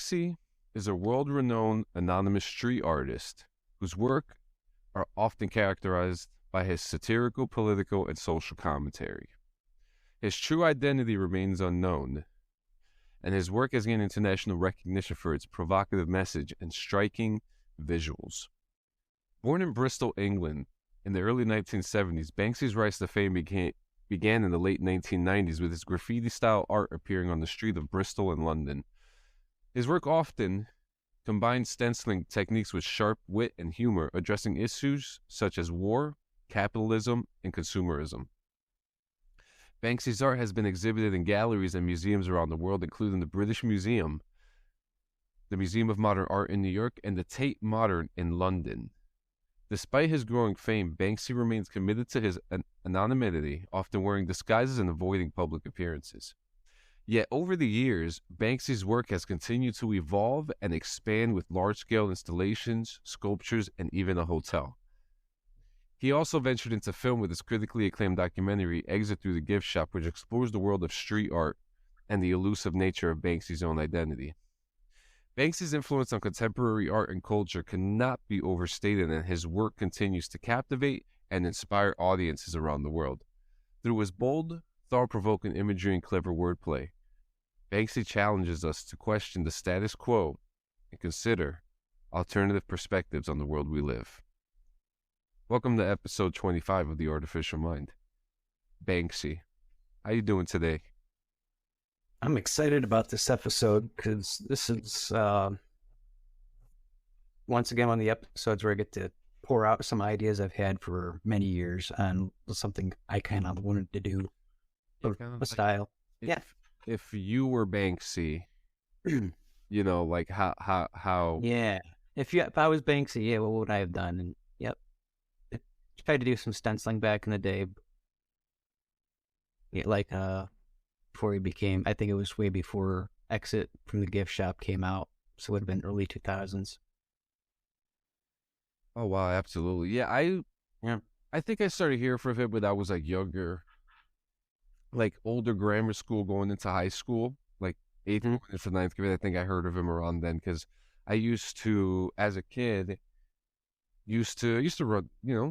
Banksy is a world-renowned anonymous street artist whose work are often characterized by his satirical, political, and social commentary. His true identity remains unknown, and his work has gained international recognition for its provocative message and striking visuals. Born in Bristol, England, in the early 1970s, Banksy's rise to fame began in the late 1990s with his graffiti-style art appearing on the street of Bristol and London. His work often combines stenciling techniques with sharp wit and humor, addressing issues such as war, capitalism, and consumerism. Banksy's art has been exhibited in galleries and museums around the world, including the British Museum, the Museum of Modern Art in New York, and the Tate Modern in London. Despite his growing fame, Banksy remains committed to his anonymity, often wearing disguises and avoiding public appearances. Yet over the years, Banksy's work has continued to evolve and expand with large-scale installations, sculptures, and even a hotel. He also ventured into film with his critically acclaimed documentary, Exit Through the Gift Shop, which explores the world of street art and the elusive nature of Banksy's own identity. Banksy's influence on contemporary art and culture cannot be overstated, and his work continues to captivate and inspire audiences around the world. Through his bold, thought-provoking imagery and clever wordplay, Banksy challenges us to question the status quo and consider alternative perspectives on the world we live. Welcome to episode 25 of The Artificial Mind. Banksy, how you doing today? I'm excited about this episode because this is once again one of the episodes where I get to pour out some ideas I've had for many years on something I kind of wanted to do, a style. If you were Banksy, you know, like how? Yeah. If I was Banksy, yeah, what would I have done? And yep, I tried to do some stenciling back in the day. Yeah, like before he became, I think it was way before Exit from the Gift Shop came out, so it would have been early 2000s. Oh wow, absolutely. Yeah, I think I started hearing from him when I was like younger, like older grammar school going into high school, like 8th going into 9th grade. I think I heard of him around then because I used to, as a kid, used to run,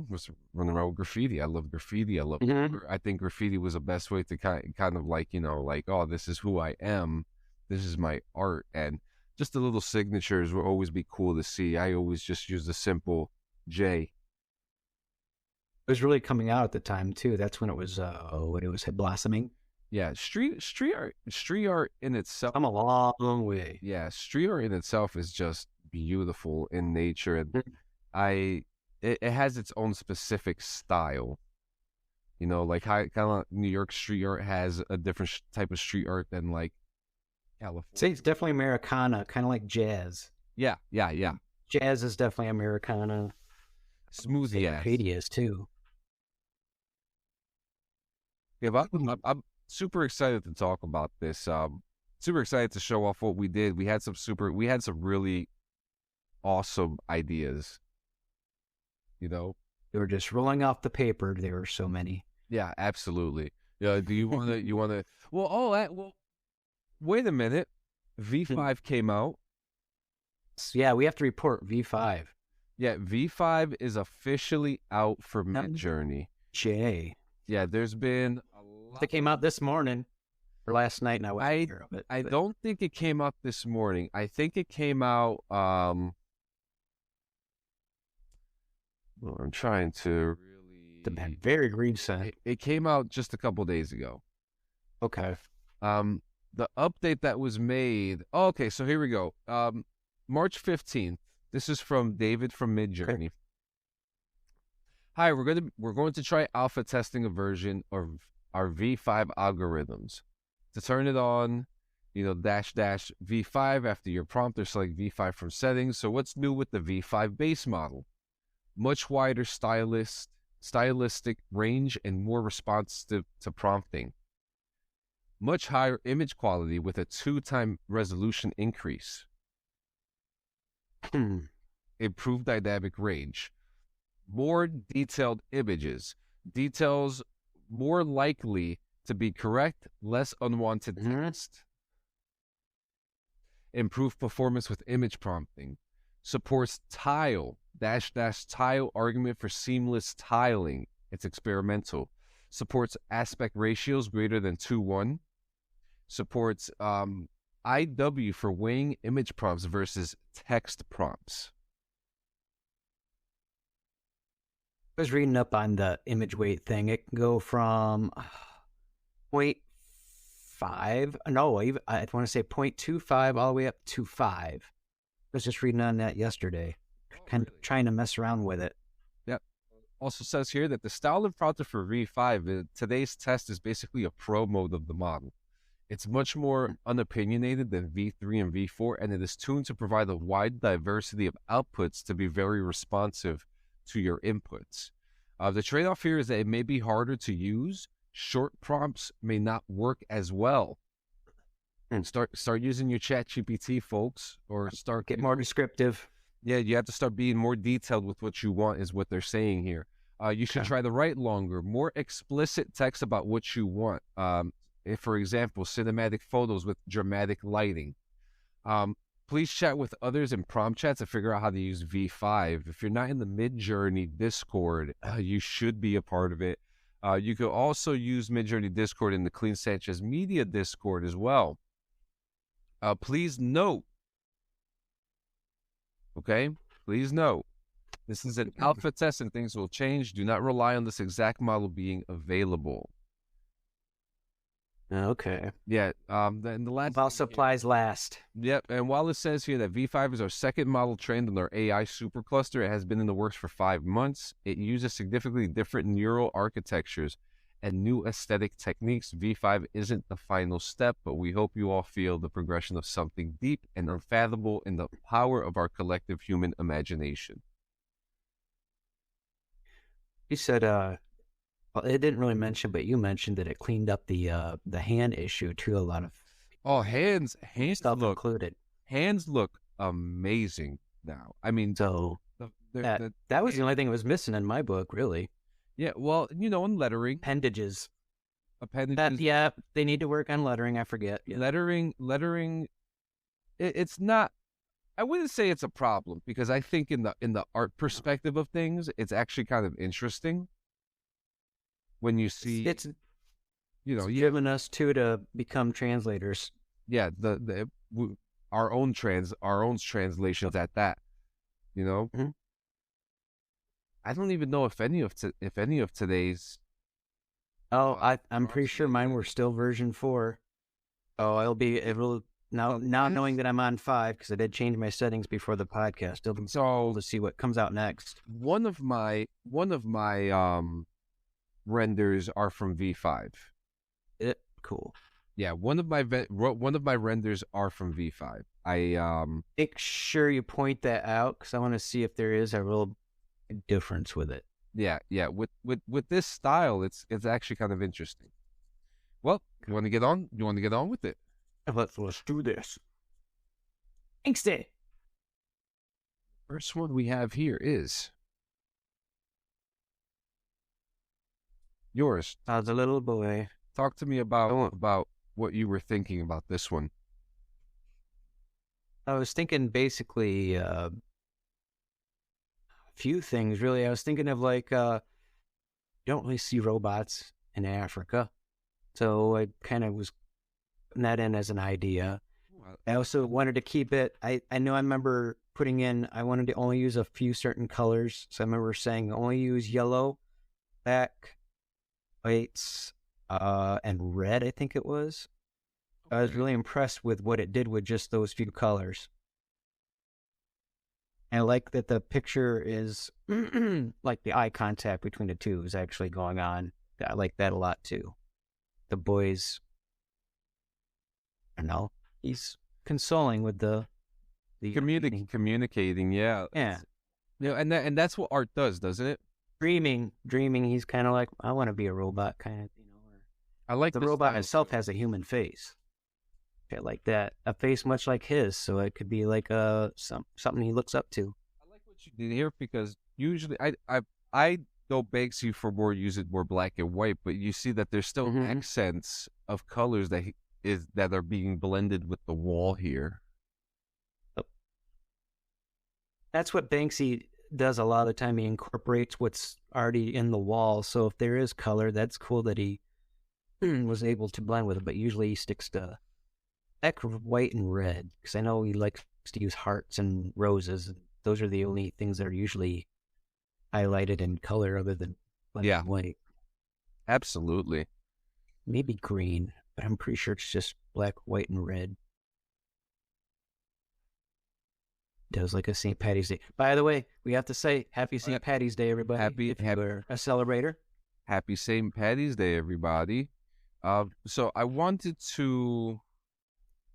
was running around with graffiti. I love graffiti. I think graffiti was the best way to kind of like, like, oh, this is who I am. This is my art. And just the little signatures will always be cool to see. I always just use the simple J. It was really coming out at the time too. That's when it was blossoming. Yeah, street art in itself. I'm a long way. Yeah, street art in itself is just beautiful in nature, and it has its own specific style. Like how kind of New York street art has a different type of street art than like California. Say it's definitely Americana, kind of like jazz. Yeah. Jazz is definitely Americana. Smooth, yeah. Graffiti is too. Yeah, but I'm super excited to talk about this. Super excited to show off what we did. We had some really awesome ideas. They were just rolling off the paper. There were so many. Yeah, absolutely. Yeah. Do you want to? Well, wait a minute. V5 came out. Yeah, we have to report V5. Yeah, V5 is officially out for Midjourney. Jay. Yeah, there's been a lot. It came out this morning or last night, and I wasn't aware of it. I don't think it came out this morning. I think it came out. Well, I'm trying to really. Very recent. It came out just a couple days ago. Okay. The update that was made. Oh, okay, so here we go. March 15th. This is from David from Midjourney. Okay. Hi, we're going to try alpha testing a version of our V5 algorithms. To turn it on, dash V5 after your prompt or select V5 from settings. So what's new with the V5 base model? Much wider stylistic range and more responsive to prompting. Much higher image quality with a 2x resolution increase. Improved dynamic range. More detailed images. Details more likely to be correct, less unwanted text. Improved performance with image prompting. Supports tile, -- tile argument for seamless tiling. It's experimental. Supports aspect ratios greater than 2:1. Supports IW for weighing image prompts versus text prompts. I was reading up on the image weight thing. It can go from 0.5, no, even, I want to say 0.25 all the way up to 5. I was just reading on that yesterday, kind of trying to mess around with it. Yep. Also says here that the style and prompter for V5, today's test is basically a pro mode of the model. It's much more unopinionated than V3 and V4, and it is tuned to provide a wide diversity of outputs to be very responsive to your inputs. The trade-off here is that it may be harder to use. Short prompts may not work as well. And start using your ChatGPT, folks, or start get more descriptive. Yeah, you have to start being more detailed with what you want, is what they're saying here. You should try to write longer, more explicit text about what you want. If, for example, cinematic photos with dramatic lighting. Please chat with others in prompt chats to figure out how to use V5. If you're not in the Midjourney Discord, you should be a part of it. You could also use Midjourney Discord in the Clean Sanchez Media Discord as well. Please note, okay? Please note, this is an alpha test and things will change. Do not rely on this exact model being available. Okay. Yeah. And the last while supplies last. Yep. And while it says here that V5 is our second model trained on our AI supercluster, it has been in the works for 5 months. It uses significantly different neural architectures and new aesthetic techniques. V5 isn't the final step, but we hope you all feel the progression of something deep and unfathomable in the power of our collective human imagination. You said, well, it didn't really mention, but you mentioned that it cleaned up the hand issue too. A lot of hands stuff look included. Hands look amazing now. I mean, so that was the only thing that was missing in my book, really. Yeah, well, in lettering, appendages. Yeah, they need to work on lettering. I forget. Yeah. Lettering. It's not. I wouldn't say it's a problem, because I think in the art perspective of things, it's actually kind of interesting. When you see, it's driven us to become translators. Yeah, our own translations at that. Mm-hmm. I don't even know if any of today's. Oh, I'm pretty sure mine were still version 4. Oh, it will now knowing that I'm on 5, because I did change my settings before the podcast. So to see what comes out next. One of my renders are from V5. Cool. Yeah, one of my renders are from V5. I make sure you point that out, because I want to see if there is a real difference with it. Yeah. With this style, it's actually kind of interesting. Well, you want to get on? You want to get on with it? Let's do this. Banksy. First one we have here is yours. As a little boy. Talk to me about what you were thinking about this one. I was thinking basically a few things, really. I was thinking of you don't really see robots in Africa. So I kind of was putting that in as an idea. I also wanted to keep it, I remember putting in, I wanted to only use a few certain colors. So I remember saying only use yellow, black, whites, and red, I think it was. I was really impressed with what it did with just those few colors. And I like that the picture is, like the eye contact between the two is actually going on. I like that a lot too. The boy's, I don't know, he's consoling with the communicating, yeah. Yeah. And that's what art does, doesn't it? Dreaming, he's kind of like, I want to be a robot, kind of, I like the robot itself has a human face. I like that, a face much like his, so it could be like something he looks up to. I like what you did here, because usually I know Banksy for using more black and white, but you see that there's still accents of colors that are being blended with the wall here. That's what Banksy does a lot of the time. He incorporates what's already in the wall. So if there is color, that's cool that he was able to blend with it. But usually he sticks to white and red because I know he likes to use hearts and roses. Those are the only things that are usually highlighted in color other than black Yeah, and white. absolutely. Maybe green, but I'm pretty sure it's just black, white, and red. Does like a St. Patty's Day. By the way, we have to say Happy St. Patty's Day, everybody. If you're a celebrator. Happy St. Patty's Day, everybody. So I wanted to.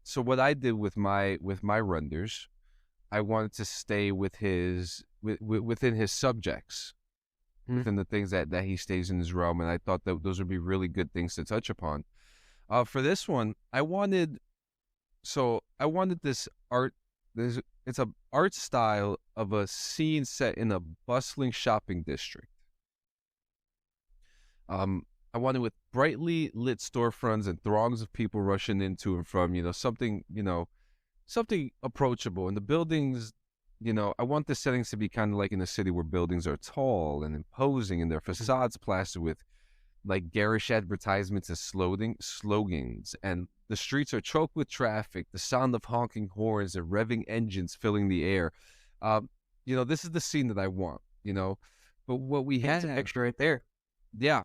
So what I did with my renders, I wanted to stay with within his subjects, within the things that he stays in his realm, and I thought that those would be really good things to touch upon. For this one, I wanted this art. It's a art style of a scene set in a bustling shopping district. I wanted with brightly lit storefronts and throngs of people rushing into and from, something approachable. And the buildings, I want the settings to be kind of like in a city where buildings are tall and imposing and their facades plastered with like garish advertisements and slogans. And the streets are choked with traffic, the sound of honking horns and revving engines filling the air. This is the scene that I want, But what we had... That's an extra right there. Yeah.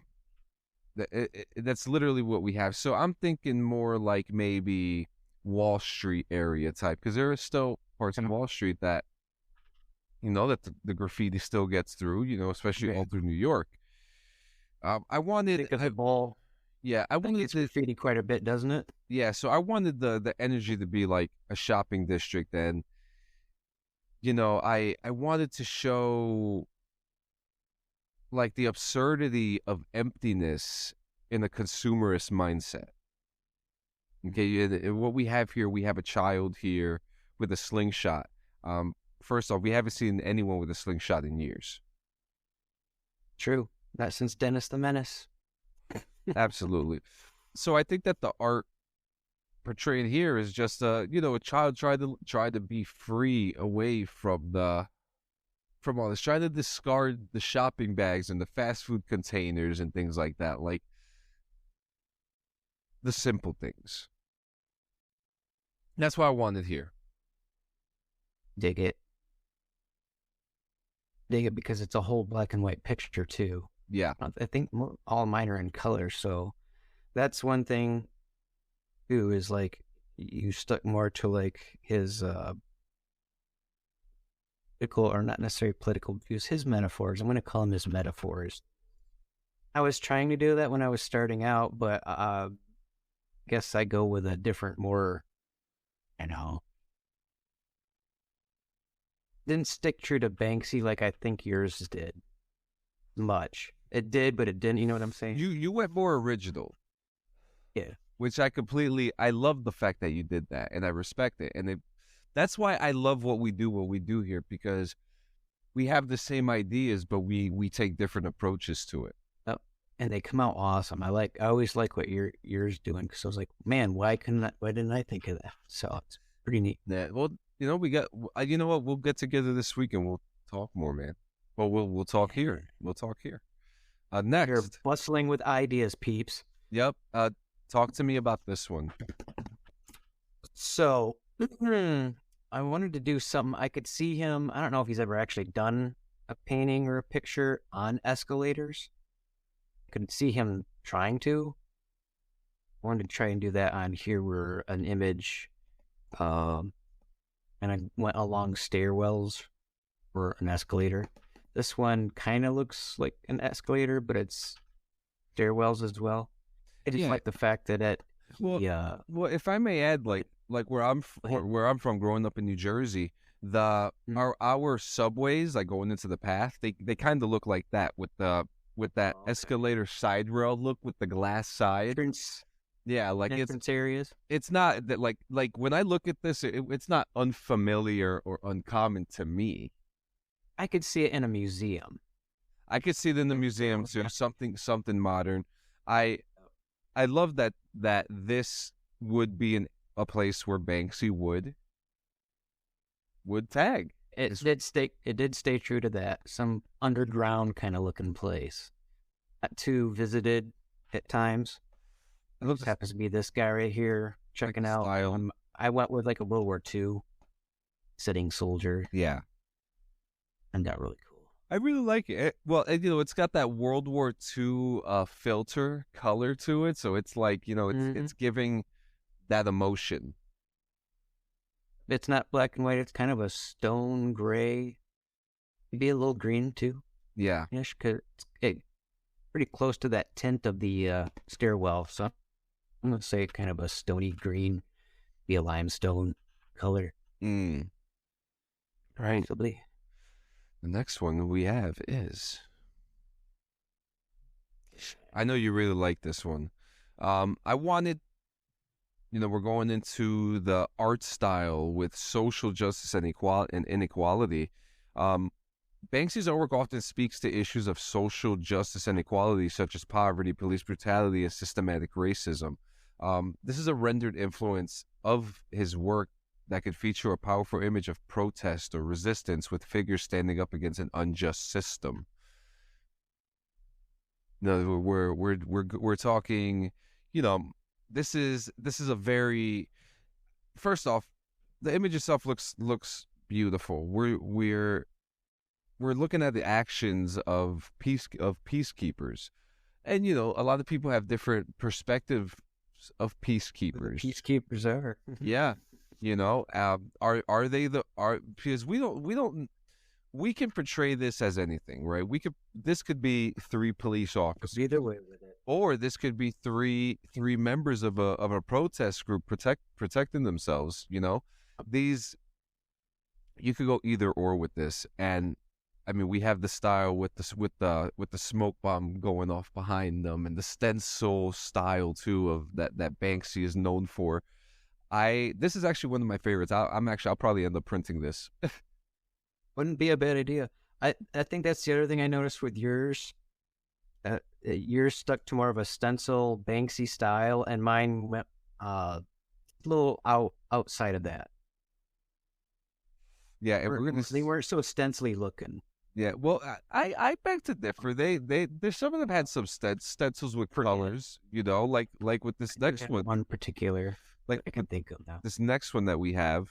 That's literally what we have. So I'm thinking more like maybe Wall Street area type, because there are still parts in Wall Street that, that the graffiti still gets through, especially all through New York. I wanted... Think of the ball. Yeah, I wanted to graffiti quite a bit, doesn't it? Yeah, so I wanted the energy to be like a shopping district, and, I wanted to show like the absurdity of emptiness in a consumerist mindset. Okay, what we have here, we have a child here with a slingshot. First off, we haven't seen anyone with a slingshot in years. True. Not since Dennis the Menace. Absolutely. So I think that the art portrayed here is just a child tried to be free away from all this, trying to discard the shopping bags and the fast food containers and things like that, like the simple things. That's what I wanted here. Dig it. Dig it because it's a whole black and white picture too. Yeah. I think all mine are in color, so that's one thing too, is like you stuck more to like his political, or not necessarily political views, his metaphors. I'm going to call them his metaphors. I was trying to do that when I was starting out, but guess I go with a different, more, didn't stick true to Banksy like I think yours did. Much. It did, but it didn't. You know what I'm saying? You went more original. Yeah. Which I love the fact that you did that, and I respect it. And that's why I love what we do here, because we have the same ideas, but we take different approaches to it. Oh, and they come out awesome. I always like what yours doing, because I was like, man, why didn't I think of that? So it's pretty neat. Yeah. Well, we got. You know what? We'll get together this week and we'll talk more, man. Well, we'll talk here. We'll talk here. Next, you're bustling with ideas, peeps. Yep. Talk to me about this one. So, I wanted to do something. I could see him. I don't know if he's ever actually done a painting or a picture on escalators. I could see him trying to. I wanted to try and do that on here, where an image, and I went along stairwells or an escalator. This one kind of looks like an escalator, but it's stairwells as well. I just like the fact that well, if I may add, like where I'm from, growing up in New Jersey, our subways, like going into the path, they kind of look like that, with that escalator side rail look with the glass side. Yeah, like entrance areas. It's not that like when I look at this, it's not unfamiliar or uncommon to me. I could see it in a museum. I could see it in the museum too. Something modern. I love that this would be a place where Banksy would tag. It did stay true to that. Some underground kind of looking place. Not too visited at times. It looks Happens to be this guy right here checking out. style. I went with like a World War II sitting soldier, Yeah. and that really cool. I really like it. Well, and, it's got that World War II filter color to it, so it's like, it's giving that emotion. It's not black and white. It's kind of a stone gray, maybe a little green too. Yeah. Ish, cause it's pretty close to that tint of the stairwell. So I'm gonna say kind of a stony green, be a limestone color. Mm. Right. Possibly. The next one we have is, I know you really like this one. I wanted, we're going into the art style with social justice and inequality. Banksy's artwork often speaks to issues of social justice and equality, such as poverty, police brutality, and systematic racism. This is a rendered influence of his work that could feature a powerful image of protest or resistance with figures standing up against an unjust system. No, we're talking, this is a very, first off, the image itself looks beautiful. We're looking at the actions of peacekeepers, and a lot of people have different perspectives of peacekeepers. Peacekeepers are. Yeah, are they because we can portray this as anything, right? This could be 3 police officers, Either way with it, or this could be three members of a protest group protecting themselves. These, you could go either or with this, and I mean, we have the style with the smoke bomb going off behind them, and the stencil style too of that Banksy is known for. This is actually one of my favorites. I'll probably end up printing this. wouldn't be a bad idea. I think that's the other thing I noticed with yours. Yours stuck to more of a stencil Banksy style, and mine went a little outside of that. Yeah, and they weren't so stencily looking. Yeah, well, I beg to differ. There's some of them had some stencils with colors, like with this next one. One particular, like I can think of now. This next one that we have.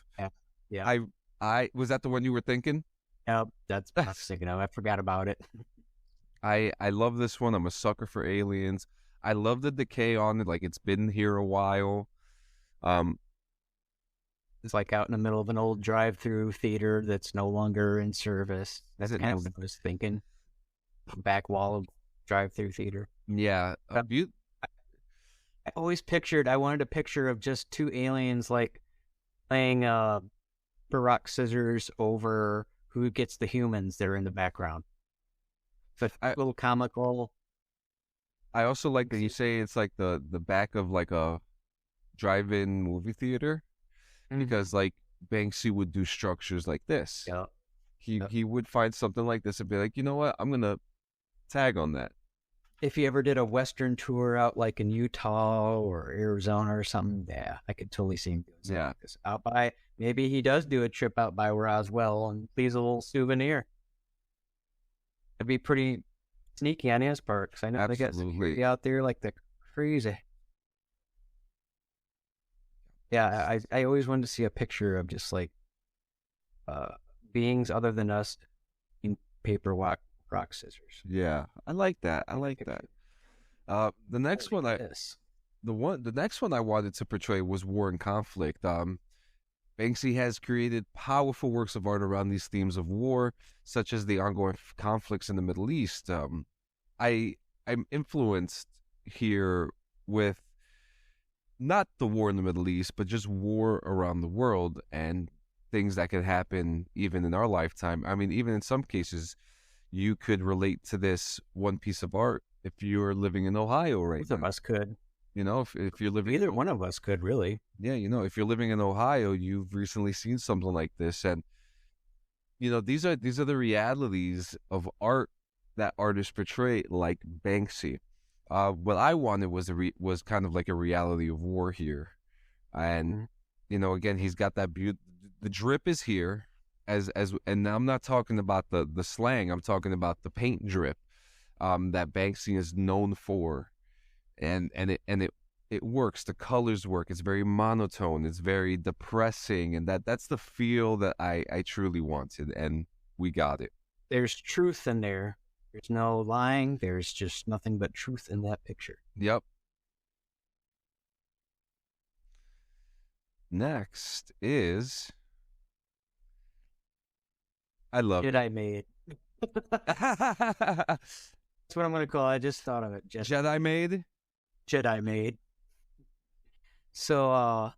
Yeah. I was that the one you were thinking? Yep, that's what I was thinking of. I forgot about it. I love this one. I'm a sucker for aliens. I love the decay on it. Like, it's been here a while. It's like out in the middle of an old drive-through theater that's no longer in service. That's kind of what I was thinking. Back wall of drive-through theater. Yeah. I always I wanted a picture of just 2 aliens like playing rock scissors over who gets the humans that are in the background. So a little comical. I also like that you say it's like the back of like a drive-in movie theater. Because like Banksy would do structures like this. Yeah. He would find something like this and be like, you know what, I'm gonna tag on that. If he ever did a Western tour out like in Utah or Arizona or something, yeah, I could totally see him doing something like this. Out by, maybe he does do a trip out by Roswell and leaves a little souvenir. It'd be pretty sneaky on his part, because I know they got security out there like the crazy. Yeah, I always wanted to see a picture of just like beings other than us in paper, rock, scissors. Yeah, I like that. The next one the next one I wanted to portray was war and conflict. Banksy has created powerful works of art around these themes of war, such as the ongoing conflicts in the Middle East. I'm influenced here with not the war in the Middle East, but just war around the world and things that could happen even in our lifetime. I mean, even in some cases, you could relate to this one piece of art if you're living in Ohio right now. Both of us could. If you're living... Either one of us could, really. Yeah, if you're living in Ohio, you've recently seen something like this. And, these are the realities of art that artists portray, like Banksy. What I wanted was kind of like a reality of war here. And, again, he's got that beauty. The drip is here. and I'm not talking about the slang. I'm talking about the paint drip that Banksy is known for, and it works. The colors work. It's very monotone. It's very depressing, and that's the feel that I truly wanted, and we got it. There's truth in there. There's no lying. There's just nothing but truth in that picture. Yep. Next is I love it. Jedi made. That's what I'm going to call it. I just thought of it. Jedi made? Jedi made. So,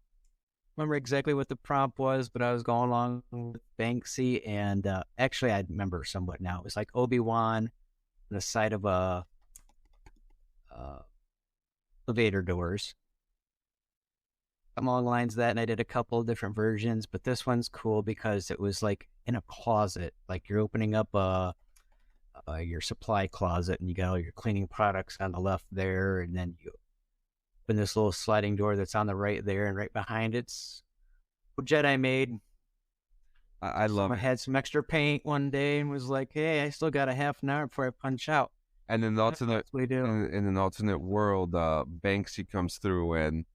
remember exactly what the prompt was, but I was going along with Banksy, and actually I remember somewhat now. It was like Obi-Wan on the side of a elevator doors. I'm along the lines of that, and I did a couple of different versions, but this one's cool because it was like in a closet, like you're opening up your supply closet, and you got all your cleaning products on the left there, and then you open this little sliding door that's on the right there, and right behind it's Jedi made. I love it. I had some extra paint one day and was like, hey, I still got a half an hour before I punch out. And in an alternate world, Banksy comes through and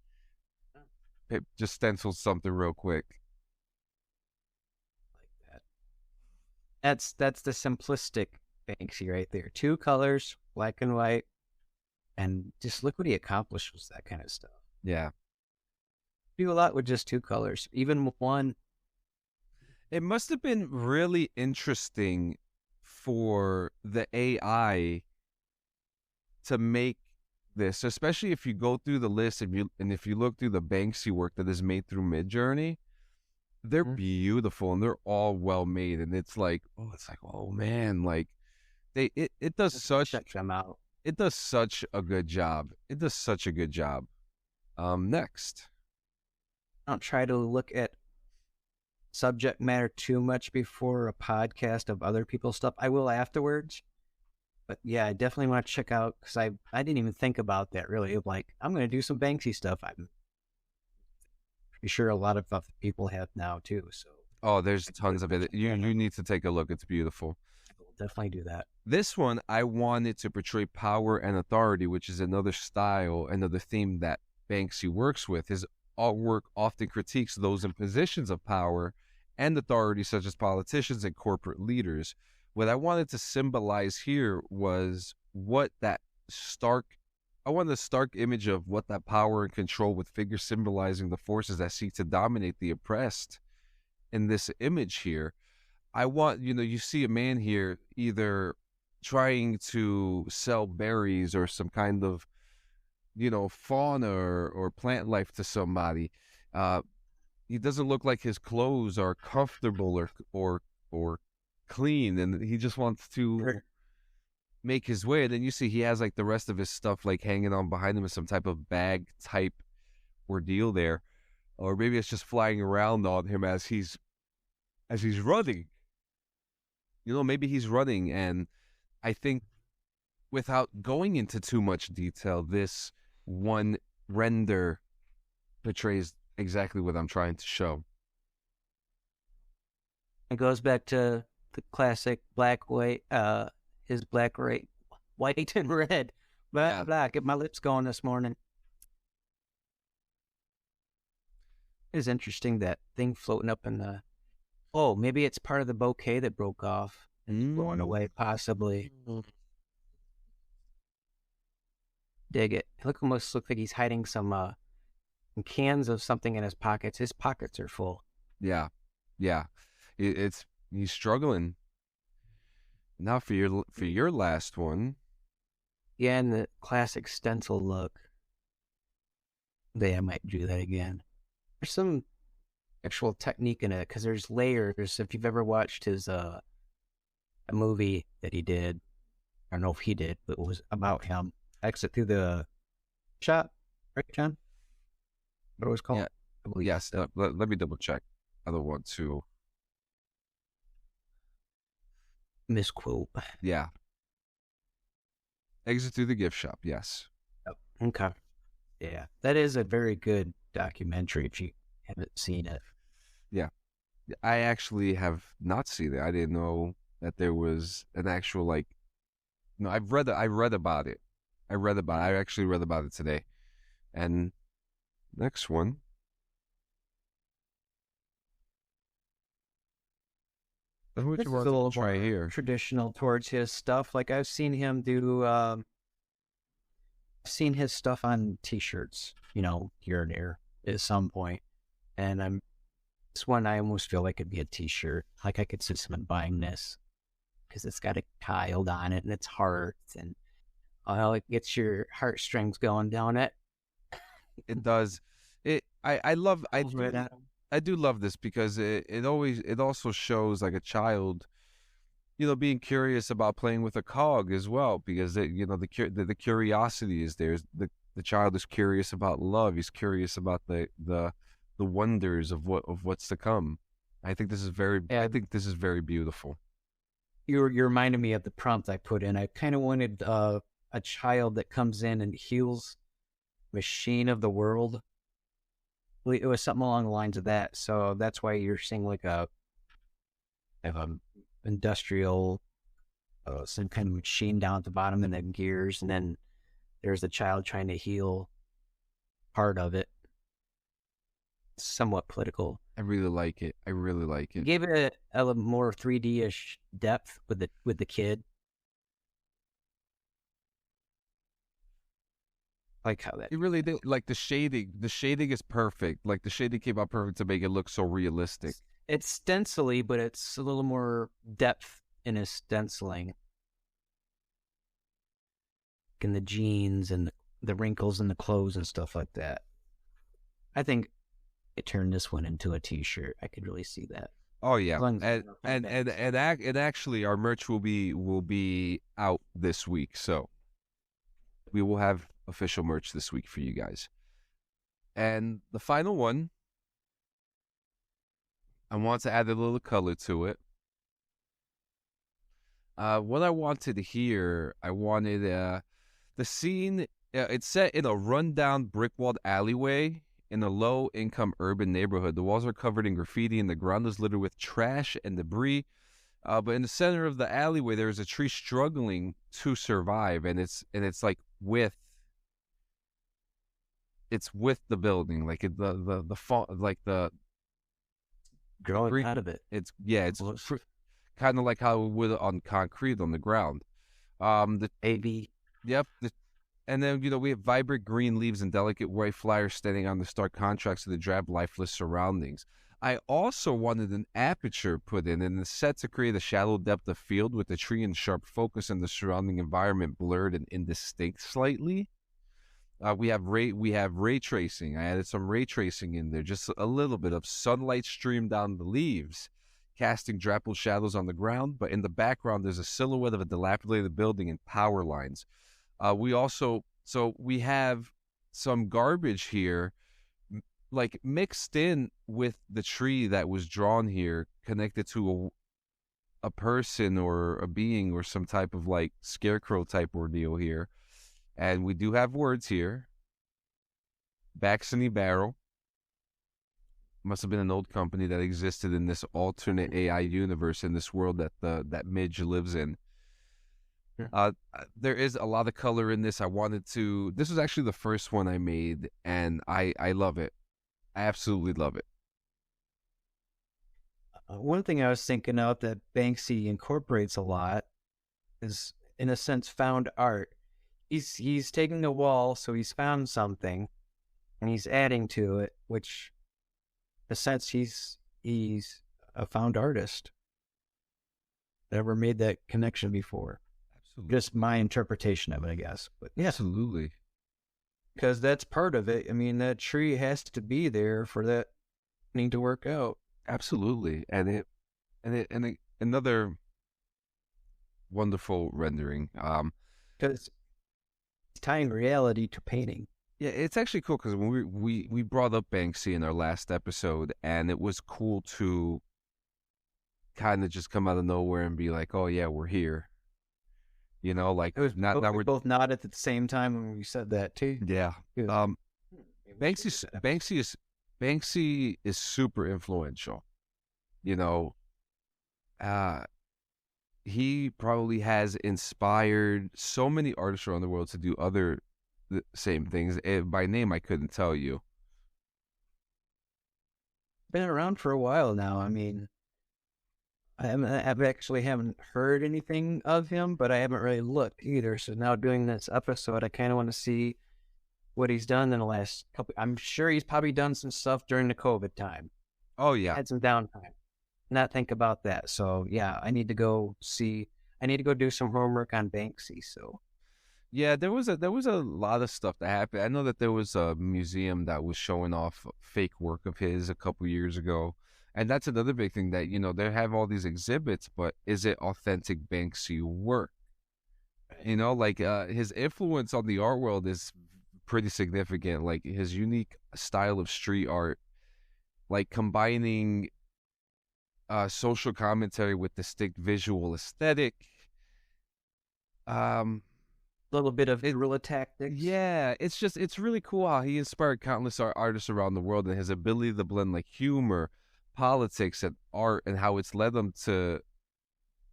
just stencils something real quick. Like that. That's the simplistic Banksy right there. 2 colors, black and white, and just look what he accomplished with that kind of stuff. Yeah. Do a lot with just 2 colors, even with one. It must have been really interesting for the AI to make this, especially if you go through the list, if you look through the Banksy work that is made through Midjourney, they're beautiful and they're all well made, and it's like, oh man, like it does such check them out. It does such a good job. It does such a good job. Next. Don't try to look at subject matter too much before a podcast of other people's stuff. I will afterwards. But yeah, I definitely want to check out, because I didn't even think about that really. Like, I'm going to do some Banksy stuff. I'm pretty sure a lot of other people have now too. So there's tons of it. You need to take a look. It's beautiful. I will definitely do that. This one, I wanted to portray power and authority, which is another style, another theme that Banksy works with. His artwork often critiques those in positions of power and authority, such as politicians and corporate leaders. What I wanted to symbolize here was I wanted a stark image of what that power and control, with figures symbolizing the forces that seek to dominate the oppressed. In this image here, I want, you see a man here either trying to sell berries or some kind of, fauna or plant life to somebody. He doesn't look like his clothes are comfortable or clean, and he just wants to make his way. And then you see he has like the rest of his stuff like hanging on behind him in some type of bag type ordeal there, or maybe it's just flying around on him as he's running. Maybe he's running. And I think, without going into too much detail, this one render portrays exactly what I'm trying to show. It goes back to the classic black, white, his black, white and red. Black. Get my lips going this morning. It's interesting, that thing floating up in the... Oh, maybe it's part of the bouquet that broke off and blowing away, possibly. Dig it. It almost looks like he's hiding some cans of something in his pockets. His pockets are full. Yeah. He's struggling. Now for your last one. Yeah, and the classic stencil look. I might do that again. There's some actual technique in it, because there's layers. If you've ever watched his a movie that he did, I don't know if he did, but it was about him. Exit through the shop, right, John? What it was called? Yeah. Yes. Let me double check. I don't want to misquote. Yeah. Exit through the gift shop. Yes. Oh, okay. Yeah, that is a very good documentary if you haven't seen it. Yeah. I actually have not seen it. I didn't know that there was an actual like. No, I've read. I read about it. I actually read about it today. And next one. What This you is want a to little try more here? traditional towards his stuff. Like I've seen him do. I've seen his stuff on T-shirts. Here and there at some point, and this one I almost feel like it'd be a T-shirt. Like I could see someone buying this because it's got a child on it and it's hearts and it gets your heartstrings going down it. It does. I love. Right at 'em. I do love this because it also shows like a child, being curious about playing with a cog as well, because the curiosity is there. The child is curious about love. He's curious about the wonders of what's to come. I think this is very Yeah. I think this is very beautiful. You reminded me of the prompt I put in. I kind of wanted a child that comes in and heals machine of the world. It was something along the lines of that. So that's why you're seeing like a industrial, some kind of machine down at the bottom and then gears. And then there's the child trying to heal part of it. It's somewhat political. I really like it. I really like it. Gave it a little more 3D-ish depth with the kid. Like how that. It really did. Like the shading. The shading is perfect. Like the shading came out perfect to make it look so realistic. It's stencily, but it's a little more depth in his stenciling. In the jeans and the wrinkles in the clothes and stuff like that. I think it turned this one into a T-shirt. I could really see that. Oh yeah, As long as and actually, our merch will be out this week, so we will have official merch this week for you guys. And the final one, I want to add a little color to it. What I wanted here, I wanted the scene. It's set in a rundown brick-walled alleyway in a low-income urban neighborhood. The walls are covered in graffiti and the ground is littered with trash and debris. But in the center of the alleyway, there is a tree struggling to survive, and it's like with the building, like the font, like the growing green, out of it. it's kind of like how it would on concrete on the ground. The AB. Yep. And then, we have vibrant green leaves and delicate white flowers standing on the stark contrast to the drab, lifeless surroundings. I also wanted an aperture put in the set to create a shallow depth of field with the tree in sharp focus and the surrounding environment blurred and indistinct slightly. We have ray tracing. I added some ray tracing in there, just a little bit of sunlight streamed down the leaves, casting dappled shadows on the ground. But in the background, there's a silhouette of a dilapidated building and power lines. We have some garbage here, like mixed in with the tree that was drawn here, connected to a person or a being or some type of like scarecrow type ordeal here. And we do have words here. Banksy Barrel. Must have been an old company that existed in this alternate AI universe in this world that Midge lives in. There is a lot of color in this. This was actually the first one I made, and I love it. I absolutely love it. One thing I was thinking of that Banksy incorporates a lot is, in a sense, found art. He's taking a wall, so he's found something, and he's adding to it, which, in a sense, he's a found artist. Never made that connection before. Just my interpretation of it, I guess. But yeah, absolutely, because that's part of it. I mean, that tree has to be there for that thing to work out. Absolutely, and another wonderful rendering. Because it's tying reality to painting. Yeah, it's actually cool because when we brought up Banksy in our last episode, and it was cool to kind of just come out of nowhere and be like, "Oh yeah, we're here." Like it was not we both nodded at the same time when we said that too. Yeah. Banksy is super influential. you know, uh, he probably has inspired so many artists around the world to do other the same things. By name, I couldn't tell you. Been around for a while now. I mean, I haven't heard anything of him, but I haven't really looked either. So now doing this episode, I kind of want to see what he's done in the last couple. I'm sure he's probably done some stuff during the COVID time. Oh yeah, Had some downtime. Not think about that. So yeah, I need to go see. I need to go do some homework on Banksy. So yeah. There was a lot of stuff that happened. I know that there was a museum that was showing off fake work of his a couple years ago, and that's another big thing that they have all these exhibits, but is it authentic Banksy work? Like his influence on the art world is pretty significant. Like his unique style of street art, like combining social commentary with distinct visual aesthetic. Um, a little bit of guerrilla tactics. yeah, it's really cool how he inspired countless artists around the world, and his ability to blend like humor, politics, and art, and how it's led them to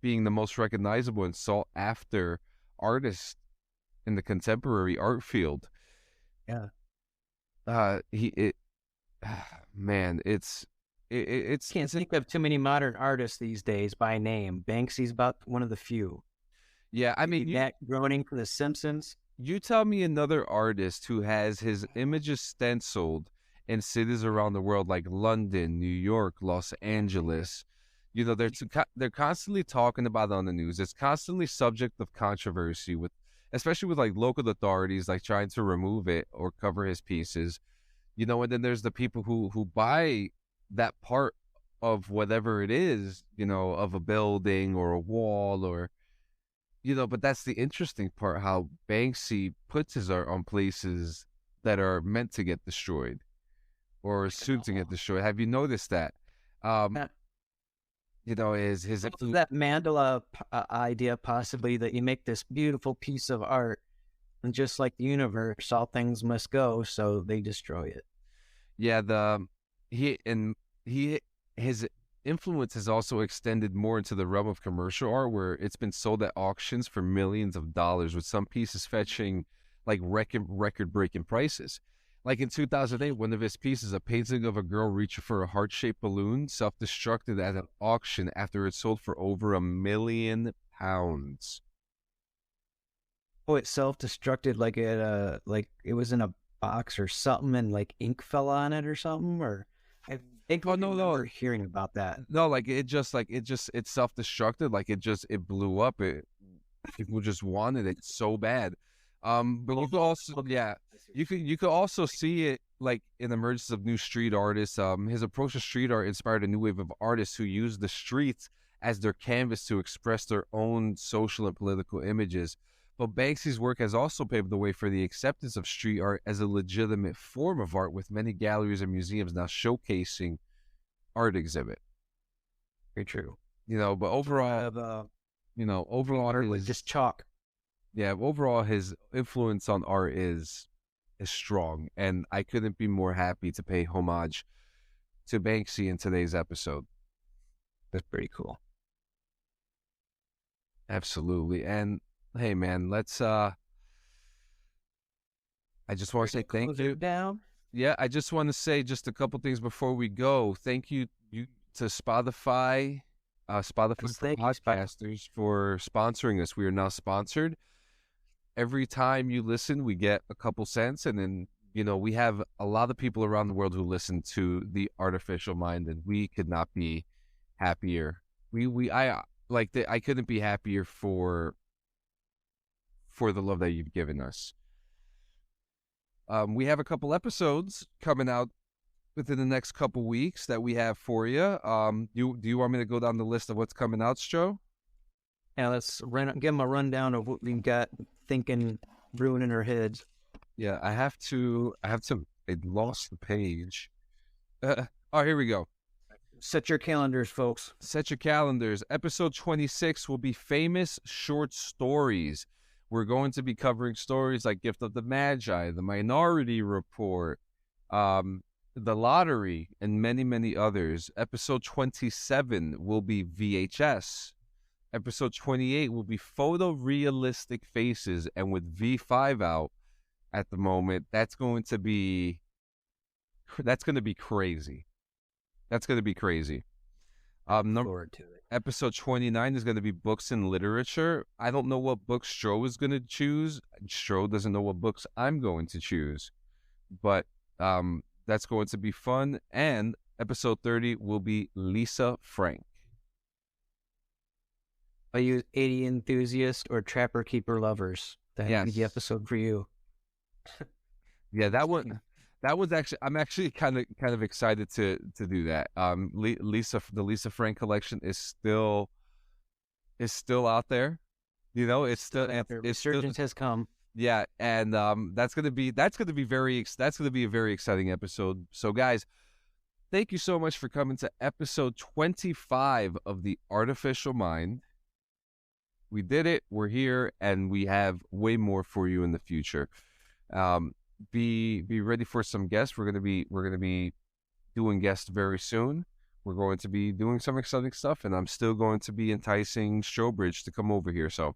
being the most recognizable and sought after artist in the contemporary art field. Yeah. He it man, it's Can't think of too many modern artists these days by name. Banksy's about one of the few. yeah. I mean, Matt Groening from The Simpsons. you tell me another artist who has his images stenciled in cities around the world like London, New York, Los Angeles. They're constantly talking about it on the news. It's constantly subject of controversy especially with like local authorities like trying to remove it or cover his pieces. And then there's the people who buy that part of whatever it is, of a building or a wall or but that's the interesting part, how Banksy puts his art on places that are meant to get destroyed or soon to get destroyed. Have you noticed that? Yeah. Is his That mandala idea possibly that you make this beautiful piece of art, and just like the universe, all things must go, so they destroy it. yeah, his influence has also extended more into the realm of commercial art, where it's been sold at auctions for millions of dollars, with some pieces fetching like record-breaking prices. Like in 2008, one of his pieces, a painting of a girl reaching for a heart-shaped balloon, self-destructed at an auction after it sold for over £1 million. Oh, it self-destructed like it was in a box or something, and like ink fell on it or something, or I think Oh no, hearing about that. no, like it self-destructed, like it blew up. People just wanted it so bad. But you could also, yeah, you could also see it like in the emergence of new street artists. His approach to street art inspired a new wave of artists who use the streets as their canvas to express their own social and political images. But Banksy's work has also paved the way for the acceptance of street art as a legitimate form of art, with many galleries and museums now showcasing art exhibit. Very true. But overall, Overall, just chalk. yeah, overall his influence on art is strong, and I couldn't be more happy to pay homage to Banksy in today's episode. That's pretty cool. Absolutely. And hey man, let's I just want to say thank you. Down. Yeah, I just want to say just a couple things before we go. Thank you to Spotify for podcasters for sponsoring us. We are now sponsored. Every time you listen, we get a couple cents, and then we have a lot of people around the world who listen to The Artificial Mind, and we could not be happier. I couldn't be happier for the love that you've given us. We have a couple episodes coming out within the next couple weeks that we have for you. Do you want me to go down the list of what's coming out, Joe? Yeah, let's give them a rundown of what we've got thinking, ruining our heads. Yeah, I have to. I lost the page. Here we go. Set your calendars, folks. Set your calendars. Episode 26 will be famous short stories. We're going to be covering stories like Gift of the Magi, The Minority Report, The Lottery, and many, many others. Episode 27 will be VHS. Episode 28 will be photorealistic faces, and with V5 out at the moment, that's going to be crazy. That's going to be crazy. Forward to it. Episode 29 is going to be books and literature. I don't know what books Stro is going to choose. Stro doesn't know what books I'm going to choose. But that's going to be fun. And episode 30 will be Lisa Frank. Are you 80 enthusiast or trapper keeper lovers? That would be the episode for you. Yeah, that one. That was actually, I'm actually kind of excited to do that. The Lisa Frank collection is still out there. You know, it's still, resurgence has come. Yeah, and that's gonna be a very exciting episode. So guys, thank you so much for coming to episode 25 of The Artificial Mind. We did it. We're here, and we have way more for you in the future. Be ready for some guests. We're gonna be doing guests very soon. We're going to be doing some exciting stuff, and I'm still going to be enticing Strobridge to come over here. So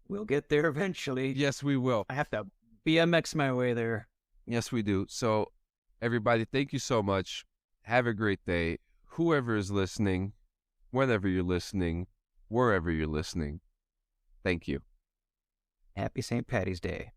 we'll get there eventually. Yes, we will. I have to BMX my way there. Yes, we do. So everybody, thank you so much. Have a great day. Whoever is listening, whenever you're listening, wherever you're listening, thank you. Happy St. Patty's Day.